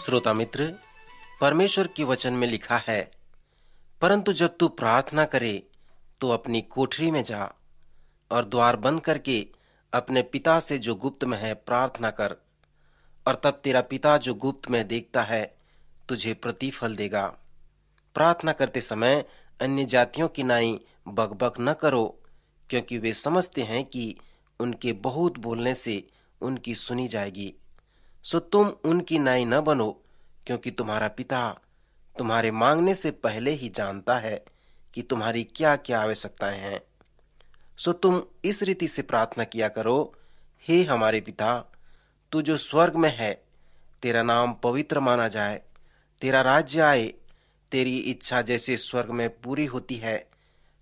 श्रोता मित्र, परमेश्वर के वचन में लिखा है, परंतु जब तू प्रार्थना करे तो अपनी कोठरी में जा और द्वार बंद करके अपने पिता से जो गुप्त में है प्रार्थना कर, और तब तेरा पिता जो गुप्त में देखता है तुझे प्रतिफल देगा। प्रार्थना करते समय अन्य जातियों की नाई बकबक न करो, क्योंकि वे समझते हैं कि उनके बहुत बोलने से उनकी सुनी जाएगी। सो तुम उनकी नाई न बनो, क्योंकि तुम्हारा पिता तुम्हारे मांगने से पहले ही जानता है कि तुम्हारी क्या क्या आवश्यकताएं हैं। सो तुम इस रीति से प्रार्थना किया करो, हे हमारे पिता, तू जो स्वर्ग में है, तेरा नाम पवित्र माना जाए, तेरा राज्य आए, तेरी इच्छा जैसे स्वर्ग में पूरी होती है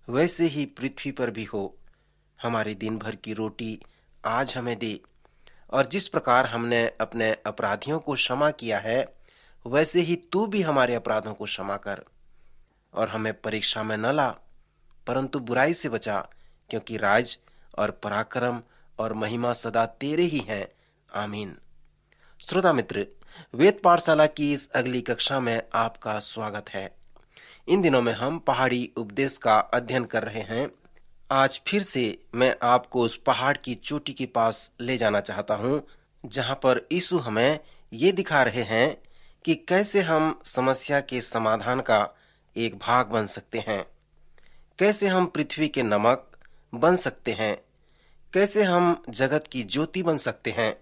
वैसे ही पृथ्वी पर भी हो। हमारे दिन भर की रोटी आज हमें दे, और जिस प्रकार हमने अपने अपराधियों को क्षमा किया है वैसे ही तू भी हमारे अपराधों को क्षमा कर, और हमें परीक्षा में न ला, परंतु बुराई से बचा, क्योंकि राज और पराक्रम और महिमा सदा तेरे ही हैं। आमीन। श्रोता मित्र, वेद पाठशाला की इस अगली कक्षा में आपका स्वागत है। इन दिनों में हम पहाड़ी उपदेश का अध्ययन कर रहे हैं। आज फिर से मैं आपको उस पहाड़ की चोटी के पास ले जाना चाहता हूँ, जहाँ पर यीशु हमें ये दिखा रहे हैं कि कैसे हम समस्या के समाधान का एक भाग बन सकते हैं, कैसे हम पृथ्वी के नमक बन सकते हैं, कैसे हम जगत की ज्योति बन सकते हैं।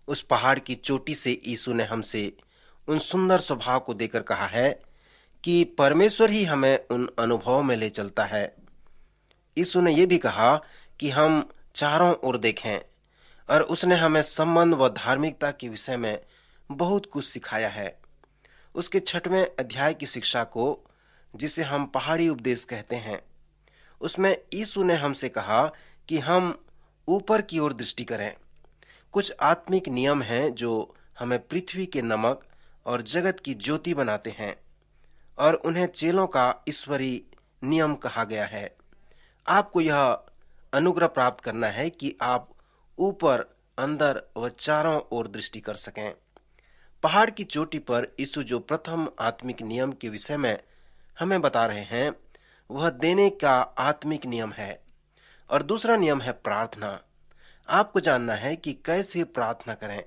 उस पहाड़ की चोटी से यीशु ने हमसे उन सुंदर स्वभाव को देकर कहा है कि परमेश्वर ही हमें उन अनुभवों में ले चलता है। यीशु ने यह भी कहा कि हम चारों ओर देखें, और उसने हमें संबंध व धार्मिकता के विषय में बहुत कुछ सिखाया है। उसके 6वें अध्याय की शिक्षा को, जिसे हम पहाड़ी उपदेश कहते हैं, उसमें यीशु ने हमसे कहा कि हम ऊपर की ओर दृष्टि करें। कुछ आत्मिक नियम हैं जो हमें पृथ्वी के नमक और जगत की ज्योति बनाते हैं, और उन्हें चेलों का ईश्वरीय नियम कहा गया है। आपको यह अनुग्रह प्राप्त करना है कि आप ऊपर, अंदर व चारों ओर दृष्टि कर सकें। पहाड़ की चोटी पर यीशु जो प्रथम आत्मिक नियम के विषय में हमें बता रहे हैं वह देने का आत्मिक नियम है, और दूसरा नियम है प्रार्थना। आपको जानना है कि कैसे प्रार्थना करें।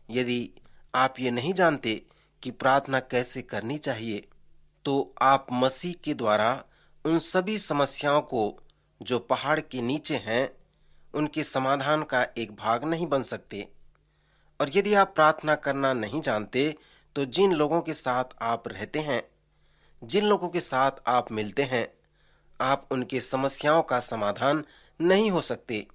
यदि आप ये नहीं जानते कि प्रार्थना कैसे करनी चाहिए, तो आप मसीह के द्वारा उन सभी समस्याओं को जो पहाड़ के नीचे हैं उनके समाधान का एक भाग नहीं बन सकते। और यदि आप प्रार्थना करना नहीं जानते, तो जिन लोगों के साथ आप रहते हैं, जिन लोगों के साथ आप मिलते हैं, आप उनके समस्याओं का समाधान नहीं हो सकते।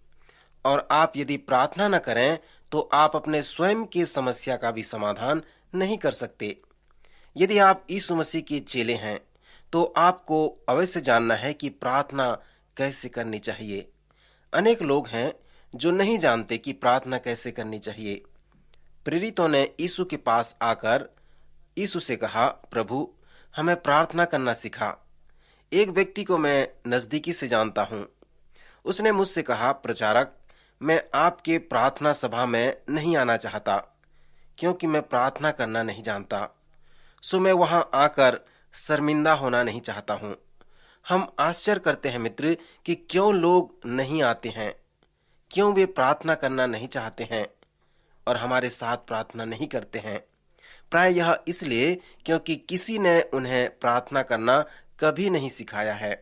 और आप यदि प्रार्थना न करें तो आप अपने स्वयं की समस्या का भी समाधान नहीं कर सकते। यदि आप यीशु मसीह के चेले हैं तो आपको अवश्य जानना है कि प्रार्थना कैसे करनी चाहिए। अनेक लोग हैं जो नहीं जानते कि प्रार्थना कैसे करनी चाहिए। प्रेरितों ने यीशु के पास आकर यीशु से कहा, प्रभु, हमें प्रार्थना करना सिखा। एक व्यक्ति को मैं नजदीकी से जानता हूँ। उसने मुझसे कहा, प्रचारक, मैं आपके प्रार्थना सभा में नहीं आना चाहता, क्योंकि मैं प्रार्थना करना नहीं जानता। सो मैं वहां आकर शर्मिंदा होना नहीं चाहता हूं। हम आश्चर्य करते हैं मित्र कि क्यों लोग नहीं आते हैं, क्यों वे प्रार्थना करना नहीं चाहते हैं और हमारे साथ प्रार्थना नहीं करते हैं। प्राय यह इसलिए क्योंकि किसी ने उन्हें प्रार्थना करना कभी नहीं सिखाया है।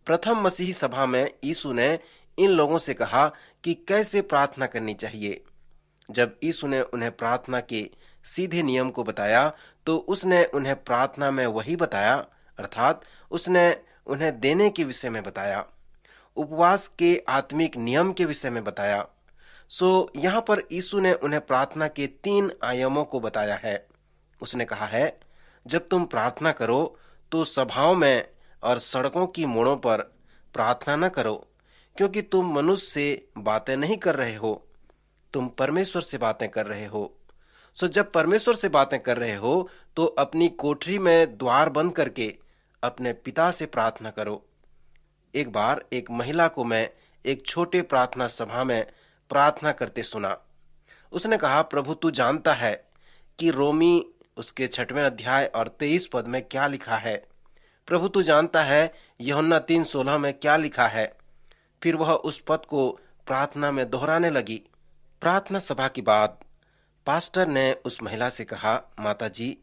प्रथम मसीही सभा में यीशु ने इन लोगों से कहा कि कैसे प्रार्थना करनी चाहिए। जब यीशु ने उन्हें प्रार्थना के सीधे नियम को बताया तो उसने उन्हें प्रार्थना में वही बताया, अर्थात उसने उन्हें देने के विषय में बताया, उपवास के आत्मिक नियम के विषय में बताया। सो यहाँ पर यीशु ने उन्हें प्रार्थना के 3 आयामों को बताया है। उसने कहा है, जब तुम प्रार्थना करो तो सभाओं में और सड़कों की मोड़ों पर प्रार्थना न करो, क्योंकि तुम मनुष्य से बातें नहीं कर रहे हो, तुम परमेश्वर से बातें कर रहे हो। सो जब परमेश्वर से बातें कर रहे हो तो अपनी कोठरी में द्वार बंद करके अपने पिता से प्रार्थना करो। एक बार एक महिला को मैं एक छोटे प्रार्थना सभा में प्रार्थना करते सुना। उसने कहा, प्रभु, तू जानता है कि रोमी उसके 6वें अध्याय और 23 पद में क्या लिखा है। प्रभु तू जानता है यूहन्ना 3:16 में क्या लिखा है। फिर वह उस पद को प्रार्थना में दोहराने लगी। प्रार्थना सभा के बाद पास्टर ने उस महिला से कहा, माता जी,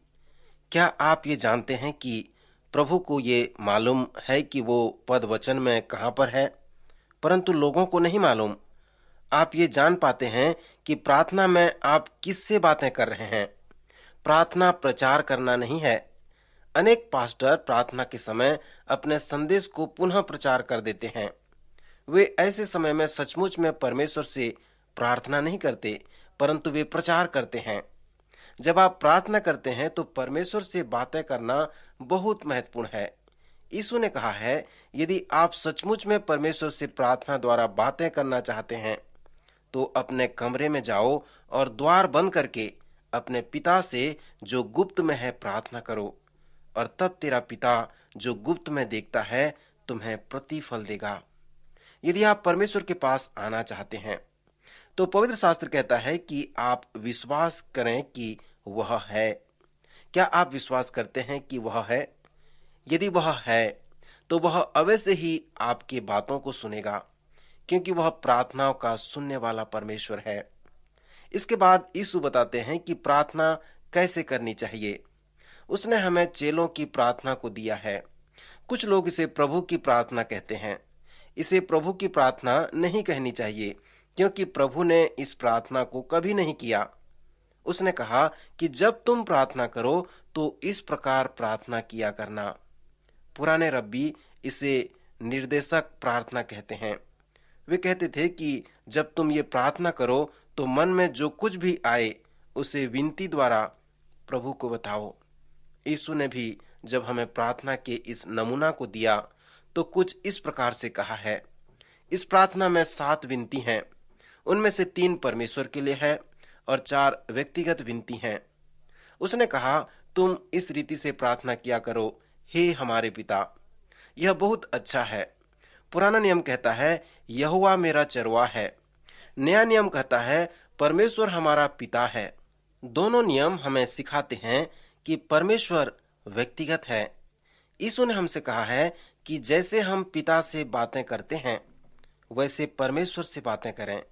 क्या आप ये जानते हैं कि प्रभु को ये मालूम है कि वो पद वचन में कहाँ पर है, परंतु लोगों को नहीं मालूम। आप ये जान पाते हैं कि प्रार्थना में आप किससे बातें कर रहे हैं। प्रार्थना प्रचार करना नहीं है। अनेक पास्टर प्रार्थना के समय अपने संदेश को पुनः प्रचार कर देते हैं। वे ऐसे समय में सचमुच में परमेश्वर से प्रार्थना नहीं करते, परंतु वे प्रचार करते हैं। जब आप प्रार्थना करते हैं तो परमेश्वर से बातें करना बहुत महत्वपूर्ण है। यीशु ने कहा है, यदि आप सचमुच में परमेश्वर से प्रार्थना द्वारा बातें करना चाहते हैं तो अपने कमरे में जाओ और द्वार बंद करके अपने पिता से जो गुप्त में है प्रार्थना करो, और तब तेरा पिता जो गुप्त में देखता है तुम्हें प्रतिफल देगा। यदि आप परमेश्वर के पास आना चाहते हैं तो पवित्र शास्त्र कहता है कि आप विश्वास करें कि वह है। क्या आप विश्वास करते हैं कि वह है? यदि वह है तो वह अवश्य ही आपकी बातों को सुनेगा, क्योंकि वह प्रार्थनाओं का सुनने वाला परमेश्वर है। इसके बाद यीशु बताते हैं कि प्रार्थना कैसे करनी चाहिए। उसने हमें चेलों की प्रार्थना को दिया है। कुछ लोग इसे प्रभु की प्रार्थना कहते हैं। इसे प्रभु की प्रार्थना नहीं कहनी चाहिए, क्योंकि प्रभु ने इस प्रार्थना को कभी नहीं किया। उसने कहा कि जब तुम प्रार्थना करो तो इस प्रकार प्रार्थना किया करना। पुराने रब्बी इसे निर्देशक प्रार्थना कहते हैं। वे कहते थे कि जब तुम ये प्रार्थना करो तो मन में जो कुछ भी आए उसे विनती द्वारा प्रभु को बताओ। यीशु ने भी जब हमें प्रार्थना के इस नमूना को दिया तो कुछ इस प्रकार से कहा है। इस प्रार्थना में 7 विनती हैं। उनमें से 3 परमेश्वर के लिए है और 4 व्यक्तिगत विनती हैं। उसने कहा, तुम इस रीति से प्रार्थना किया करो, हे हमारे पिता। यह बहुत अच्छा है। पुराना नियम कहता है, यहोवा मेरा चरवाहा है। नया नियम कहता है, परमेश्वर हमारा पिता है। दोनों नियम हमें सिखाते हैं कि परमेश्वर व्यक्तिगत है। यीशु ने हमसे कहा है कि जैसे हम पिता से बातें करते हैं वैसे परमेश्वर से बातें करें।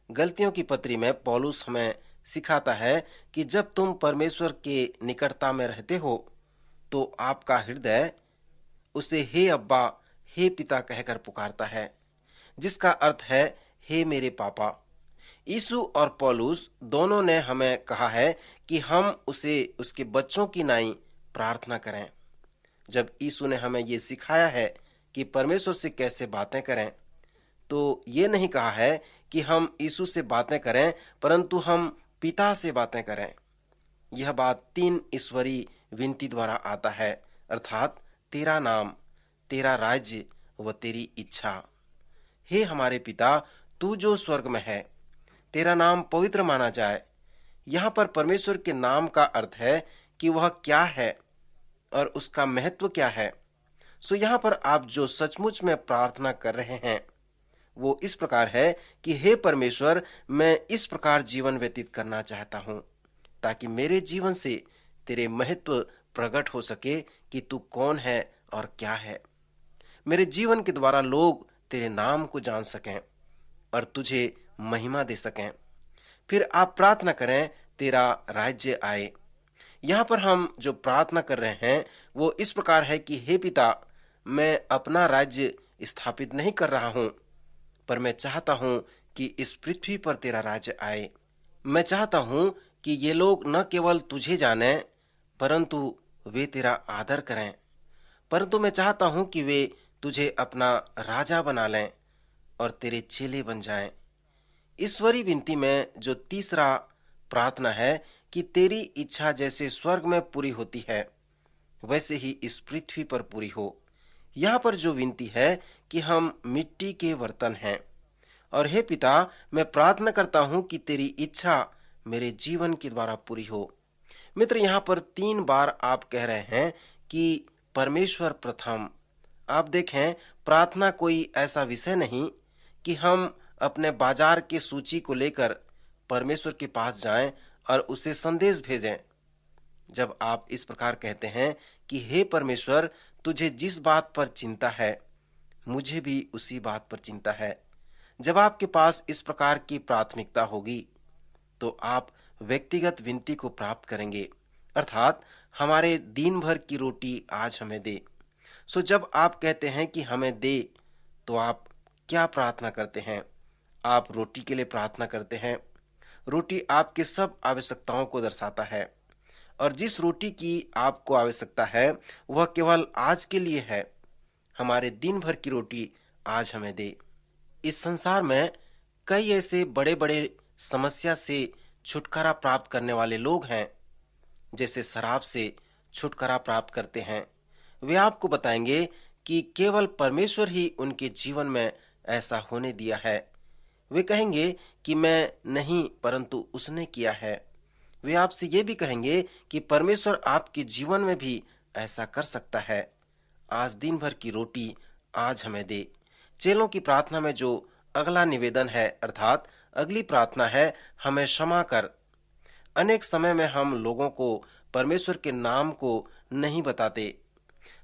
गलतियों की पत्री में पौलुस हमें सिखाता है कि जब तुम परमेश्वर के निकटता में रहते हो तो आपका हृदय उसे हे अब्बा, हे पिता कहकर पुकारता है, जिसका अर्थ है हे मेरे पापा। यीशु और पौलुस दोनों ने हमें कहा है कि हम उसे उसके बच्चों की नाई प्रार्थना करें। जब यीशु ने हमें ये सिखाया है कि परमेश्वर से कैसे बातें करें, तो ये नहीं कहा है कि हम यीशु से बातें करें, परंतु हम पिता से बातें करें। यह बात 3 ईश्वरीय विनती द्वारा आता है, अर्थात तेरा नाम, तेरा राज्य व तेरी इच्छा। हे हमारे पिता, तू जो स्वर्ग में है, तेरा नाम पवित्र माना जाए। यहाँ पर परमेश्वर के नाम का अर्थ है कि वह क्या है और उसका महत्व क्या है। सो यहाँ पर आप जो सचमुच में प्रार्थना कर रहे हैं वो इस प्रकार है कि हे परमेश्वर, मैं इस प्रकार जीवन व्यतीत करना चाहता हूँ ताकि मेरे जीवन से तेरे महत्व प्रकट हो सके कि तू कौन है और क्या है। मेरे जीवन के द्वारा लोग तेरे नाम को जान सकें और तुझे महिमा दे सकें। फिर आप प्रार्थना करें, तेरा राज्य आए। यहाँ पर हम जो प्रार्थना कर रहे हैं वो इस प्रकार है कि हे पिता, मैं अपना राज्य स्थापित नहीं कर रहा हूँ, पर मैं चाहता हूँ कि इस पृथ्वी पर तेरा राज्य आए। मैं चाहता हूँ कि ये लोग न केवल तुझे जाने परंतु वे तेरा आदर करें, परंतु मैं चाहता हूँ कि वे तुझे अपना राजा बना लें और तेरे चेले बन जाएं। ईश्वरी विनती में जो तीसरा प्रार्थना है कि तेरी इच्छा जैसे स्वर्ग में पूरी होती है वैसे ही इस पृथ्वी पर पूरी हो। यहाँ पर जो विनती है कि हम मिट्टी के बर्तन हैं और हे पिता, मैं प्रार्थना करता हूँ कि तेरी इच्छा मेरे जीवन के द्वारा पूरी हो। मित्र, यहाँ पर 3 बार आप कह रहे हैं कि परमेश्वर प्रथम। आप देखें, प्रार्थना कोई ऐसा विषय नहीं कि हम अपने बाजार की सूची को लेकर परमेश्वर के पास जाएं और उसे संदेश भेजें। जब आप इस प्रकार कहते हैं कि हे परमेश्वर, तुझे जिस बात पर चिंता है, मुझे भी उसी बात पर चिंता है। जब आपके पास इस प्रकार की प्राथमिकता होगी, तो आप व्यक्तिगत विनती को प्राप्त करेंगे, अर्थात हमारे दिन भर की रोटी आज हमें दे। सो जब आप कहते हैं कि हमें दे, तो आप क्या प्रार्थना करते हैं? आप रोटी के लिए प्रार्थना करते हैं। रोटी आपके सब आवश्यकताओं को दर्शाता है, और जिस रोटी की आपको आवश्यकता है वह केवल आज के लिए है। हमारे दिन भर की रोटी आज हमें दे। इस संसार में कई ऐसे बड़े बड़े समस्या से छुटकारा प्राप्त करने वाले लोग हैं, जैसे शराब से छुटकारा प्राप्त करते हैं। वे आपको बताएंगे कि केवल परमेश्वर ही उनके जीवन में ऐसा होने दिया है। वे कहेंगे कि मैं नहीं, परंतु उसने किया है। वे आपसे ये भी कहेंगे कि परमेश्वर आपके जीवन में भी ऐसा कर सकता है। आज दिन भर की रोटी आज हमें दे। चेलों की प्रार्थना में जो अगला निवेदन है, अर्थात अगली प्रार्थना है, हमें क्षमा कर। अनेक समय में हम लोगों को परमेश्वर के नाम को नहीं बताते,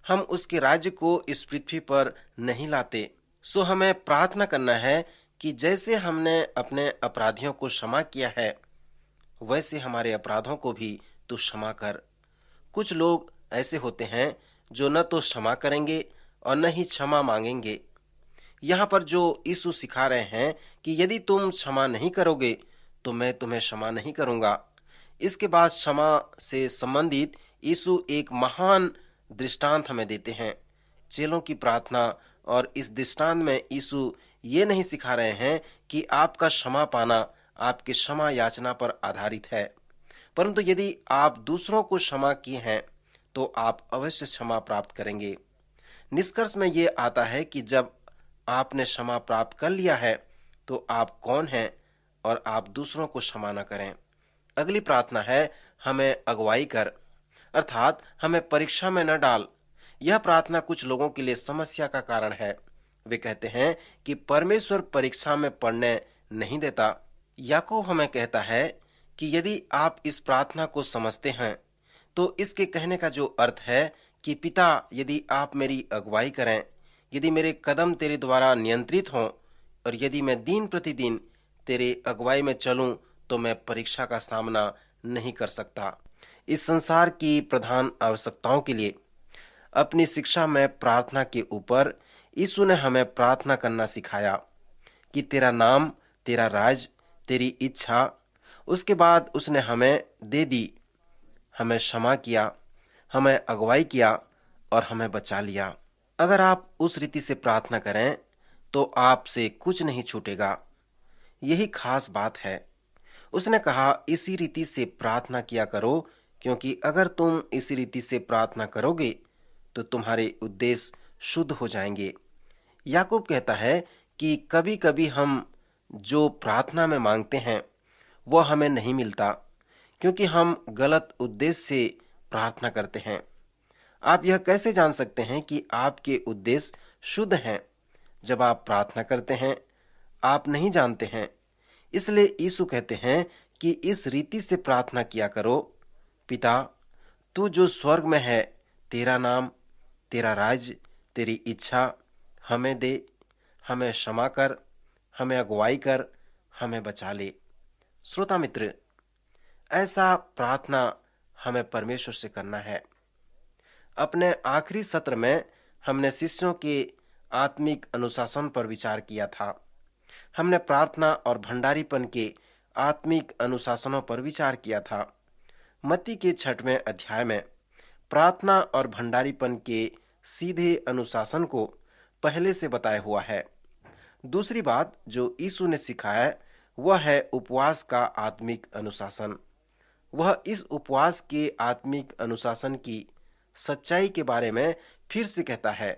हम उसके राज्य को इस पृथ्वी पर नहीं लाते। सो हमें प्रार्थना करना है कि जैसे हमने अपने अपराधियों को क्षमा किया है, वैसे हमारे अपराधों को भी तू क्षमा कर। कुछ लोग ऐसे होते हैं जो न तो क्षमा करेंगे और न ही क्षमा मांगेंगे। यहाँ पर जो यीशु सिखा रहे हैं कि यदि तुम क्षमा नहीं करोगे तो मैं तुम्हें क्षमा नहीं करूंगा। इसके बाद क्षमा से संबंधित यीशु एक महान दृष्टांत हमें देते हैं। चेलों की प्रार्थना और इस दृष्टांत में यीशु ये नहीं सिखा रहे हैं कि आपका क्षमा पाना आपके क्षमा याचना पर आधारित है, परंतु यदि आप दूसरों को क्षमा किए हैं तो आप अवश्य क्षमा प्राप्त करेंगे। निष्कर्ष में ये आता है कि जब आपने क्षमा प्राप्त कर लिया है तो आप कौन हैं और आप दूसरों को क्षमा न करें। अगली प्रार्थना है, हमें अगुवाई कर, अर्थात हमें परीक्षा में न डाल। यह प्रार्थना कुछ लोगों के लिए समस्या का कारण है। वे कहते हैं कि परमेश्वर परीक्षा में पढ़ने नहीं देता। याकूब हमें कहता है कि यदि आप इस प्रार्थना को समझते हैं तो इसके कहने का जो अर्थ है कि पिता, यदि आप मेरी अगुवाई करें, यदि मेरे कदम तेरे द्वारा नियंत्रित हों और यदि मैं दिन प्रतिदिन तेरे अगुवाई में चलूं, तो मैं परीक्षा का सामना नहीं कर सकता। इस संसार की प्रधान आवश्यकताओं के लिए अपनी शिक्षा में प्रार्थना के ऊपर यीशु ने हमें प्रार्थना करना सिखाया कि तेरा नाम, तेरा राज, तेरी इच्छा। उसके बाद उसने हमें दे दी, हमें क्षमा किया, हमें अगुवाई किया और हमें बचा लिया। अगर आप उस रीति से प्रार्थना करें तो आपसे कुछ नहीं छूटेगा। यही खास बात है। उसने कहा इसी रीति से प्रार्थना किया करो, क्योंकि अगर तुम इसी रीति से प्रार्थना करोगे तो तुम्हारे उद्देश्य शुद्ध हो जाएंगे। याकूब कहता है कि कभी कभी हम जो प्रार्थना में मांगते हैं वह हमें नहीं मिलता, क्योंकि हम गलत उद्देश्य से प्रार्थना करते हैं। आप यह कैसे जान सकते हैं कि आपके उद्देश्य शुद्ध हैं? जब आप प्रार्थना करते हैं आप नहीं जानते हैं। इसलिए यीशु कहते हैं कि इस रीति से प्रार्थना किया करो, पिता, तू जो स्वर्ग में है, तेरा नाम, तेरा राज्य, तेरी इच्छा हमें दे, हमें क्षमा कर, हमें अगुवाई कर, हमें बचा ले। श्रोता मित्र, ऐसा प्रार्थना हमें परमेश्वर से करना है। अपने आखिरी सत्र में हमने शिष्यों के आत्मिक अनुशासन पर विचार किया था। हमने प्रार्थना और भंडारीपन के आत्मिक अनुशासनों पर विचार किया था। मत्ती के 6वें अध्याय में प्रार्थना और भंडारीपन के सीधे अनुशासन को पहले से बताया हुआ है। दूसरी बात जो यीशु ने सिखाया वह है उपवास का आत्मिक अनुशासन। वह इस उपवास के आत्मिक अनुशासन की सच्चाई के बारे में फिर से कहता है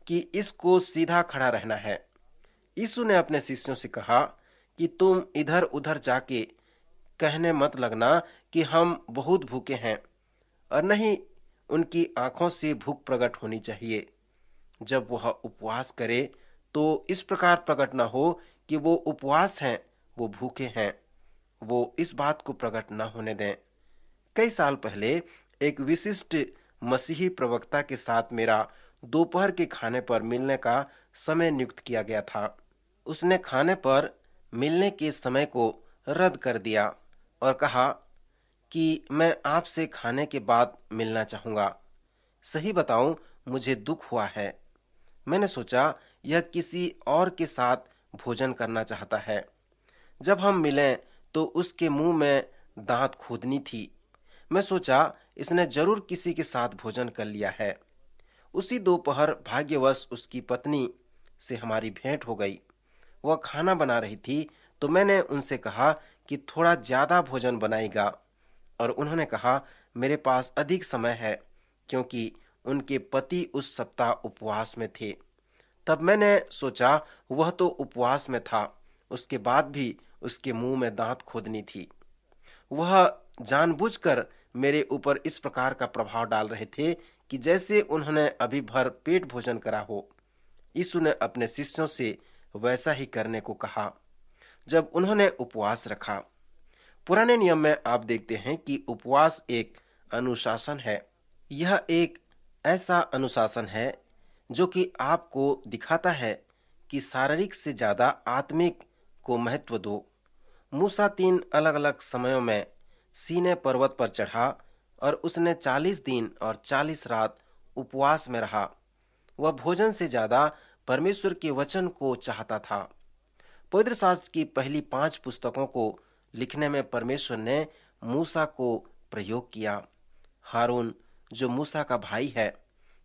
कि इसको सीधा खड़ा रहना है। यीशु ने अपने शिष्यों से कहा कि तुम इधर उधर जाके कहने मत लगना कि हम बहुत भूखे हैं, और नहीं उनकी आंखों से भूख प्रकट होनी चाहिए। जब वह उपवास करे तो इस प्रकार प्रकट न हो कि वो उपवास हैं, वो भूखे हैं। वो इस बात को प्रकट न होने दें। कई साल पहले एक विशिष्ट मसीही प्रवक्ता के साथ मेरा दोपहर के खाने पर मिलने का समय नियुक्त किया गया था। उसने खाने पर मिलने के समय को रद्द कर दिया और कहा कि मैं आपसे खाने के बाद मिलना चाहूंगा। सही बताऊं, मुझे दुख हुआ है। मैंने सोचा यह किसी और के साथ भोजन करना चाहता है। जब हम मिले तो उसके मुंह में दांत खोदनी थी। मैं सोचा इसने जरूर किसी के साथ भोजन कर लिया है। उसी दोपहर भाग्यवश उसकी पत्नी से हमारी भेंट हो गई। वह खाना बना रही थी, तो मैंने उनसे कहा कि थोड़ा ज्यादा भोजन बनाएगा, और उन्होंने कहा मेरे पास अधिक समय है, क्योंकि उनके पति उस सप्ताह उपवास में थे। तब मैंने सोचा वह तो उपवास में था, उसके बाद भी उसके मुंह में दांत खोदनी थी। वह जानबूझकर मेरे ऊपर इस प्रकार का प्रभाव डाल रहे थे कि जैसे उन्होंने अभी भर पेट भोजन करा हो। यीशु ने अपने शिष्यों से वैसा ही करने को कहा जब उन्होंने उपवास रखा। पुराने नियम में आप देखते हैं कि उपवास एक अनुशासन है। यह एक ऐसा अनुशासन है जो कि आपको दिखाता है कि शारीरिक से ज्यादा आत्मिक को महत्व दो। मूसा 3 अलग अलग समयों में सीनै पर्वत पर चढ़ा और उसने 40 दिन और 40 रात उपवास में रहा। वह भोजन से ज्यादा परमेश्वर के वचन को चाहता था। पवित्र शास्त्र की पहली 5 पुस्तकों को लिखने में परमेश्वर ने मूसा को प्रयोग किया। हारून, जो मूसा का भाई है,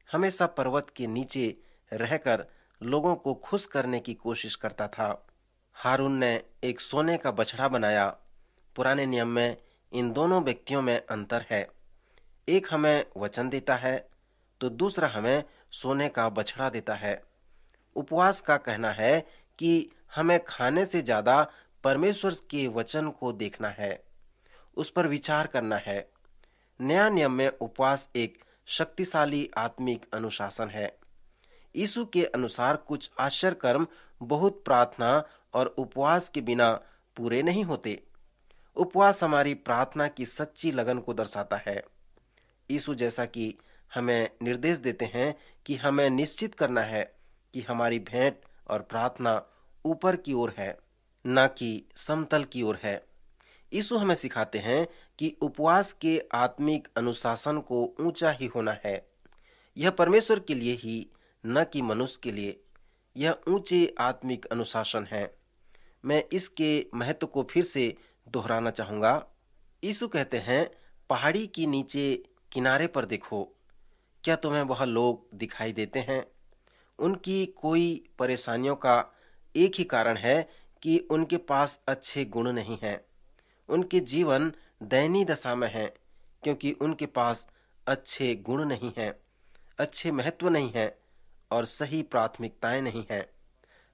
हमेशा पर्वत के नीचे रहकर लोगों को खुश करने की कोशिश करता था। हारून ने एक सोने का बछड़ा बनाया। पुराने नियम में इन दोनों व्यक्तियों में अंतर है। एक हमें वचन देता है तो दूसरा हमें सोने का बछड़ा देता है। उपवास का कहना है कि हमें खाने से ज्यादा परमेश्वर के वचन को देखना है, उस पर विचार करना है। नया नियम में उपवास एक शक्तिशाली आत्मिक अनुशासन है। यीशु के अनुसार कुछ आश्चर्य कर्म बहुत प्रार्थना और उपवास के बिना पूरे नहीं होते। उपवास हमारी प्रार्थना की सच्ची लगन को दर्शाता है। यीशु जैसा कि हमें निर्देश देते हैं कि हमें निश्चित करना है कि हमारी भेंट और प्रार्थना ऊपर की ओर है, न कि समतल की ओर है। यीशु हमें सिखाते हैं कि उपवास के आत्मिक अनुशासन को ऊंचा ही होना है। यह परमेश्वर के लिए ही, न कि मनुष्य के लिए। यह ऊंचे आत्मिक अनुशासन है। मैं इसके महत्व को फिर से दोहराना चाहूंगा। यीशु कहते हैं, पहाड़ी की नीचे किनारे पर देखो, क्या तुम्हें वह लोग दिखाई देते हैं? उनकी कोई परेशानियों का एक ही कारण है कि उनके पास अच्छे गुण नहीं हैं। उनके जीवन दयनीय दशा में है, क्योंकि उनके पास अच्छे गुण नहीं हैं, अच्छे महत्व नहीं है और सही प्राथमिकताएं नहीं हैं।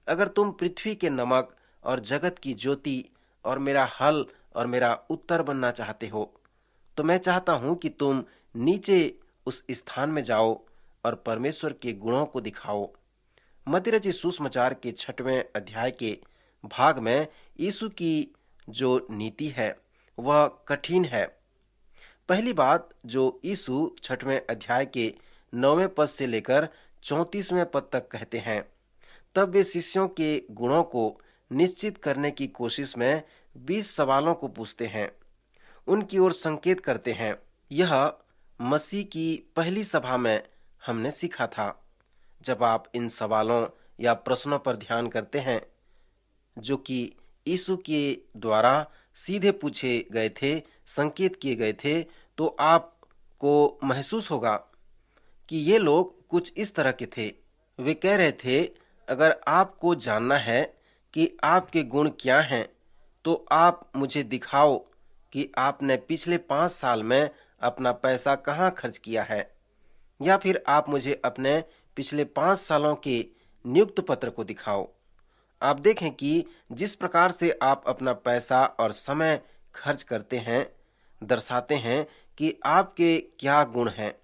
अगर तुम पृथ्वी के नमक और जगत की ज्योति और मेरा हल और मेरा उत्तर बनना चाहते हो, तो मैं चाहता हूं कि तुम नीचे उस स्थान में जाओ और परमेश्वर के गुणों को दिखाओ। मत्ती रचित सुसमाचार के 6वें अध्याय के भाग में यीशु की जो नीति है वह कठिन है। पहली बात जो यीशु 6वें अध्याय के 9वें पद से लेकर 34वें पद तक कहते हैं, तब वे शिष्यों के गुणों को निश्चित करने की कोशिश में 20 सवालों को पूछते हैं, उनकी ओर संकेत करते हैं। यह मसीह की पहली सभा में हमने सीखा था। जब आप इन सवालों या प्रश्नों पर ध्यान करते हैं जो कि यीशु के द्वारा सीधे पूछे गए थे, संकेत किए गए थे, तो आपको महसूस होगा कि ये लोग कुछ इस तरह के थे। वे कह रहे थे, अगर आपको जानना है कि आपके गुण क्या हैं, तो आप मुझे दिखाओ कि आपने पिछले 5 साल में अपना पैसा कहाँ खर्च किया है, या फिर आप मुझे अपने पिछले 5 सालों के नियुक्त पत्र को दिखाओ। आप देखें कि जिस प्रकार से आप अपना पैसा और समय खर्च करते हैं, दर्शाते हैं कि आपके क्या गुण हैं।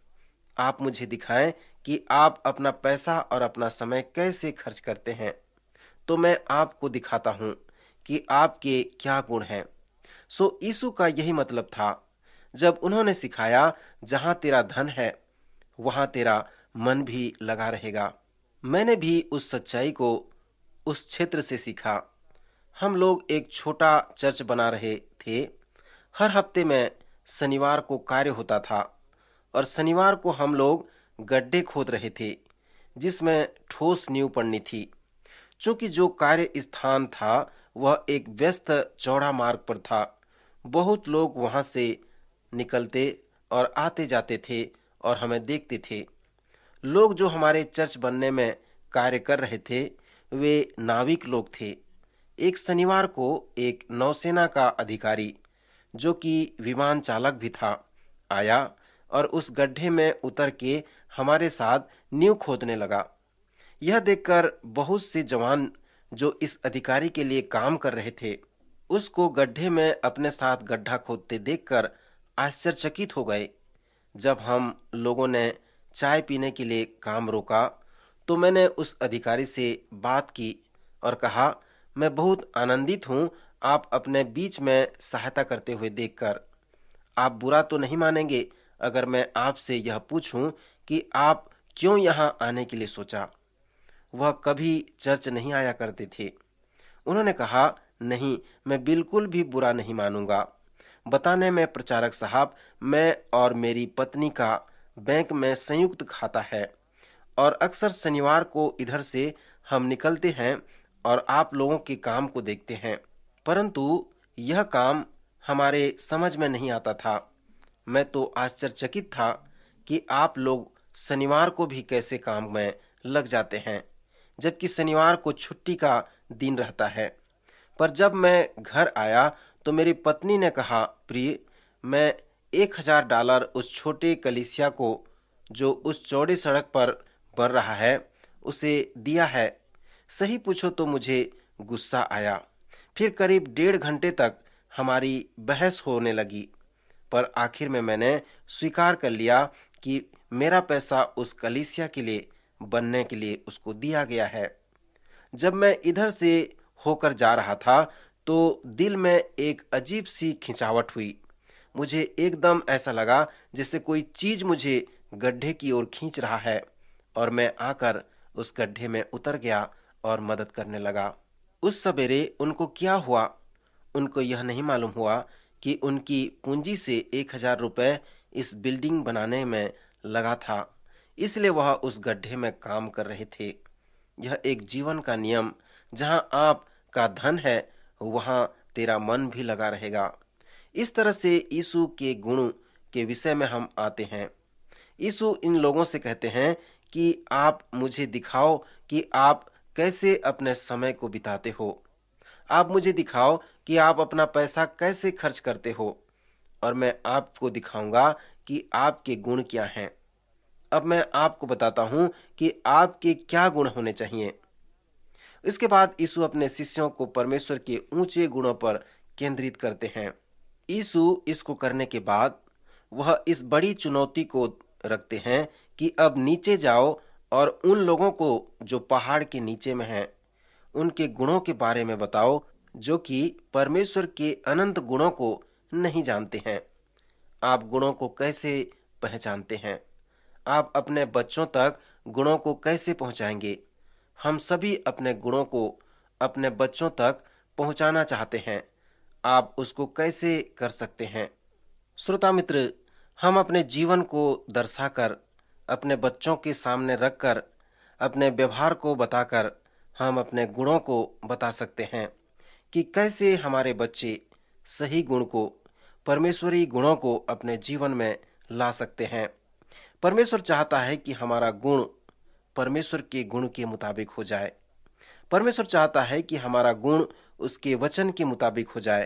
आप मुझे दिखाएं कि आप अपना पैसा और अपना समय कैसे खर्च करते हैं, तो मैं आपको दिखाता हूं कि आपके क्या गुण हैं। सो यीशु का यही मतलब था जब उन्होंने सिखाया, जहां तेरा धन है वहां तेरा मन भी लगा रहेगा। मैंने भी उस सच्चाई को उस क्षेत्र से सीखा। हम लोग एक छोटा चर्च बना रहे थे। हर हफ्ते में शनिवार को कार्य होता था और शनिवार को हम लोग गड्ढे खोद रहे थे जिसमें ठोस नींव पड़नी थी। चूंकि जो कार्य स्थान था वह एक व्यस्त चौड़ा मार्ग पर था, बहुत लोग वहां से निकलते और आते जाते थे और हमें देखते थे। लोग जो हमारे चर्च बनने में कार्य कर रहे थे वे नाविक लोग थे। एक शनिवार को एक नौसेना का अधिकारी जो कि विमान चालक भी था आया और उस गड्ढे में उतर के हमारे साथ नींव खोदने लगा। यह देखकर बहुत से जवान जो इस अधिकारी के लिए काम कर रहे थे उसको गड्ढे में अपने साथ गड्ढा खोदते देखकर आश्चर्यचकित हो गए। जब हम लोगों ने चाय पीने के लिए काम रोका तो मैंने उस अधिकारी से बात की और कहा, मैं बहुत आनंदित हूं आप अपने बीच में सहायता करते हुए देखकर। आप बुरा तो नहीं मानेंगे अगर मैं आपसे यह पूछूं कि आप क्यों यहां आने के लिए सोचा। वह कभी चर्च नहीं आया करते थे। उन्होंने कहा, नहीं, मैं बिल्कुल भी बुरा नहीं मानूंगा। बताने में प्रचारक साहब, मैं और मेरी पत्नी का बैंक में संयुक्त खाता है और अक्सर शनिवार को इधर से हम निकलते हैं और आप लोगों के काम को देखते हैं, परंतु यह काम हमारे समझ में नहीं आता था। मैं तो आश्चर्यचकित था कि आप लोग शनिवार को भी कैसे काम में लग जाते हैं, जबकि शनिवार को छुट्टी का दिन रहता है। पर जब मैं घर आया तो मेरी पत्नी ने कहा, प्रिय, मैं $1000 उस छोटे कलीसिया को जो उस चौड़ी सड़क पर बन रहा है उसे दिया है। सही पूछो तो मुझे गुस्सा आया। फिर करीब 1.5 घंटे तक हमारी बहस होने लगी, पर आखिर में मैंने स्वीकार कर लिया कि मेरा पैसा उस कलीसिया के लिए बनने के लिए उसको दिया गया है। जब मैं इधर से होकर जा रहा था तो दिल में एक अजीब सी खिंचावट हुई। मुझे एकदम ऐसा लगा जैसे कोई चीज मुझे गड्ढे की ओर खींच रहा है और मैं आकर उस गड्ढे में उतर गया और मदद करने लगा। उस सवेरे उनको क्या हुआ, उनको यह नहीं मालूम हुआ कि उनकी पूंजी से 1000 रुपए इस बिल्डिंग बनाने में लगा था, इसलिए वह उस गड्ढे में काम कर रहे थे। यह एक जीवन का नियम, जहां आप का धन है वहां तेरा मन भी लगा रहेगा। इस तरह से यीशु के गुण के विषय में हम आते हैं। यीशु इन लोगों से कहते हैं कि आप मुझे दिखाओ कि आप कैसे अपने समय को बिताते हो। आप मुझे दिखाओ कि आप अपना पैसा कैसे खर्च करते हो और मैं आपको दिखाऊंगा कि आपके गुण क्या हैं। अब मैं आपको बताता हूं कि आपके क्या गुण होने चाहिए। इसके बाद यीशु अपने शिष्यों को परमेश्वर के ऊंचे गुणों पर केंद्रित करते हैं। यीशु इसको करने के बाद वह इस बड़ी चुनौती को रखते हैं कि अब नीचे जाओ और उन लोगों को जो पहाड़ के नीचे में हैं, उनके गुणों के बारे में बताओ जो कि परमेश्वर के अनंत गुणों को नहीं जानते हैं। आप गुणों को कैसे पहचानते हैं? आप अपने बच्चों तक गुणों को कैसे पहुंचाएंगे? हम सभी अपने गुणों को अपने बच्चों तक पहुंचाना चाहते हैं। आप उसको कैसे कर सकते हैं? श्रोता मित्र, हम अपने जीवन को दर्शाकर, अपने बच्चों के सामने रखकर, अपने व्यवहार को बताकर हम अपने गुणों को बता सकते हैं कि कैसे हमारे बच्चे सही गुण को, परमेश्वरी गुणों को अपने जीवन में ला सकते हैं। परमेश्वर चाहता है कि हमारा गुण परमेश्वर के गुण के मुताबिक हो जाए। परमेश्वर चाहता है कि हमारा गुण उसके वचन के मुताबिक हो जाए,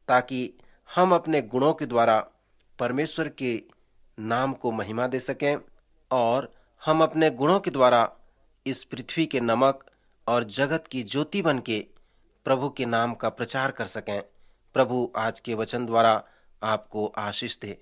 ताकि हम अपने गुणों के द्वारा परमेश्वर के नाम को महिमा दे सकें और हम अपने गुणों के द्वारा इस पृथ्वी के नमक और जगत की ज्योति बनके प्रभु के नाम का प्रचार कर सकें। प्रभु आज के वचन द्वारा आपको आशीष दे।